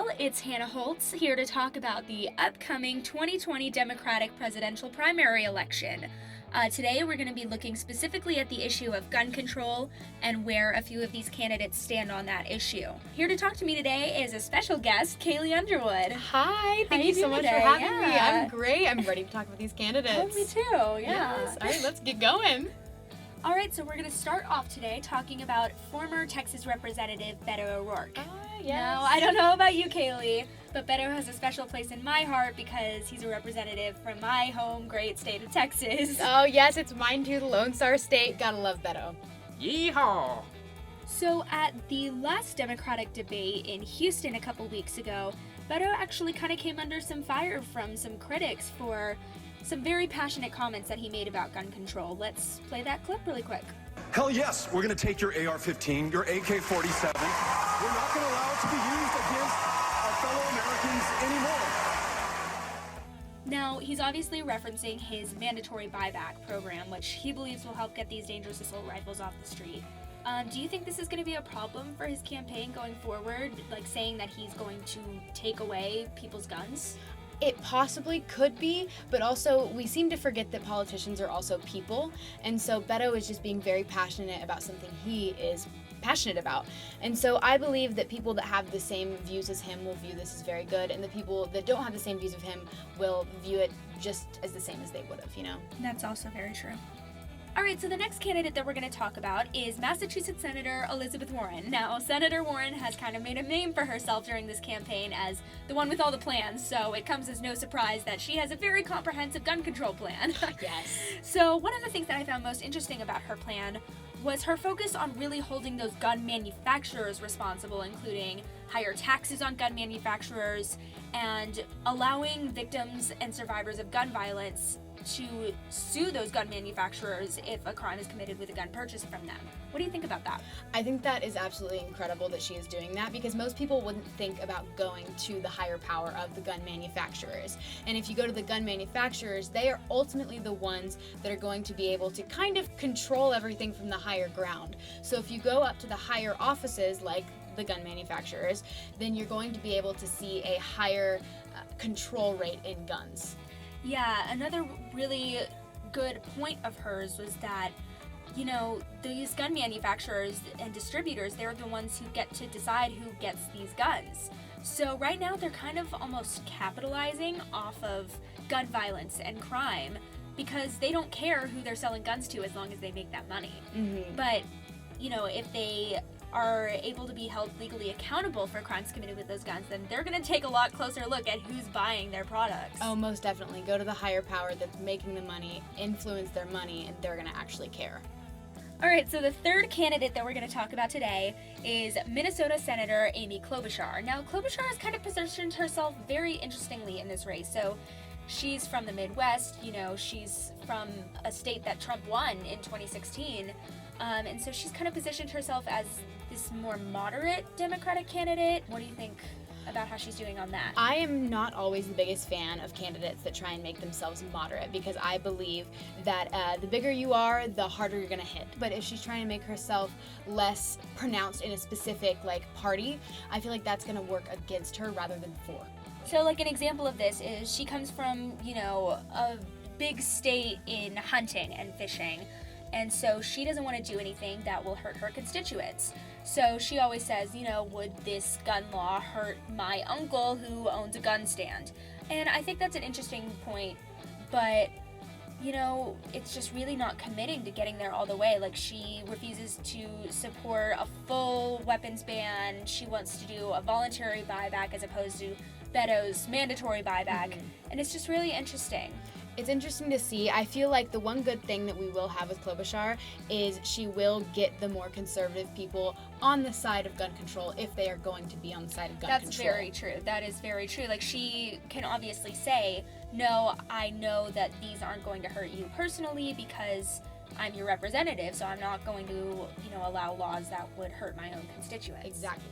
Well, it's Hannah Holtz here to talk about the upcoming 2020 Democratic presidential primary election. Today, we're going to be looking specifically at the issue of gun control and where a few of these candidates stand on that issue. Here to talk to me today is a special guest, Kaylee Underwood. Hi, thank How you so much today? for having me. Yeah. I'm great. I'm ready to talk about these candidates. Oh, me too, yeah. Yes. All right, let's get going. All right, so we're going to start off today talking about former Texas Representative Beto O'Rourke. Yes. Now, I don't know about you, Kaylee, but Beto has a special place in my heart because he's a representative from my home great state of Texas. Oh, yes, it's mine too, the Lone Star State. Gotta love Beto. Yeehaw! So at the last Democratic debate in Houston a couple weeks ago, Beto actually kind of came under some fire from some critics for some very passionate comments that he made about gun control. Let's play that clip really quick. Hell yes, we're going to take your AR-15, your AK-47. We're not going to allow it to be used against our fellow Americans anymore. Now, he's obviously referencing his mandatory buyback program, which he believes will help get these dangerous assault rifles off the street. Do you think this is going to be a problem for his campaign going forward, like saying that he's going to take away people's guns? It possibly could be, but also we seem to forget that politicians are also people, and so Beto is just being very passionate about something he is passionate about. And so I believe that people that have the same views as him will view this as very good, and the people that don't have the same views of him will view it just as the same as they would have, you know? That's also very true. All right, so the next candidate that we're going to talk about is Massachusetts Senator Elizabeth Warren. Now, Senator Warren has kind of made a name for herself during this campaign as the one with all the plans, so it comes as no surprise that she has a very comprehensive gun control plan. Yes. So one of the things that I found most interesting about her plan was her focus on really holding those gun manufacturers responsible, including higher taxes on gun manufacturers and allowing victims and survivors of gun violence to sue those gun manufacturers if a crime is committed with a gun purchased from them. What do you think about that? I think that is absolutely incredible that she is doing that, because most people wouldn't think about going to the higher power of the gun manufacturers. And if you go to the gun manufacturers, they are ultimately the ones that are going to be able to kind of control everything from the higher ground. So if you go up to the higher offices like the gun manufacturers, then you're going to be able to see a higher control rate in guns. Yeah, another really good point of hers was that, you know, these gun manufacturers and distributors, they're the ones who get to decide who gets these guns. So right now they're kind of almost capitalizing off of gun violence and crime because they don't care who they're selling guns to as long as they make that money. Mm-hmm. But, you know, if they are able to be held legally accountable for crimes committed with those guns, then they're going to take a lot closer look at who's buying their products. Oh, most definitely. Go to the higher power that's making the money, influence their money, and they're going to actually care. All right, so the third candidate that we're going to talk about today is Minnesota Senator Amy Klobuchar. Now, Klobuchar has kind of positioned herself very interestingly in this race. So she's from the Midwest, you know, she's from a state that Trump won in 2016. And so she's kind of positioned herself as this more moderate Democratic candidate. What do you think about how she's doing on that? I am not always the biggest fan of candidates that try and make themselves moderate, because I believe that the bigger you are, the harder you're going to hit. But if she's trying to make herself less pronounced in a specific party, I feel like that's going to work against her rather than for. So like an example of this is she comes from, you know, a big state in hunting and fishing. And so she doesn't want to do anything that will hurt her constituents. So she always says, you know, would this gun law hurt my uncle who owns a gun stand? And I think that's an interesting point, but, you know, it's just really not committing to getting there all the way. Like, she refuses to support a full weapons ban. She wants to do a voluntary buyback as opposed to Beto's mandatory buyback. Mm-hmm. And it's just really interesting. It's interesting to see. I feel like the one good thing that we will have with Klobuchar is she will get the more conservative people on the side of gun control if they are going to be on the side of gun control. That's very true. That is very true. Like, she can obviously say, no, I know that these aren't going to hurt you personally because I'm your representative, so I'm not going to, you know, allow laws that would hurt my own constituents. Exactly.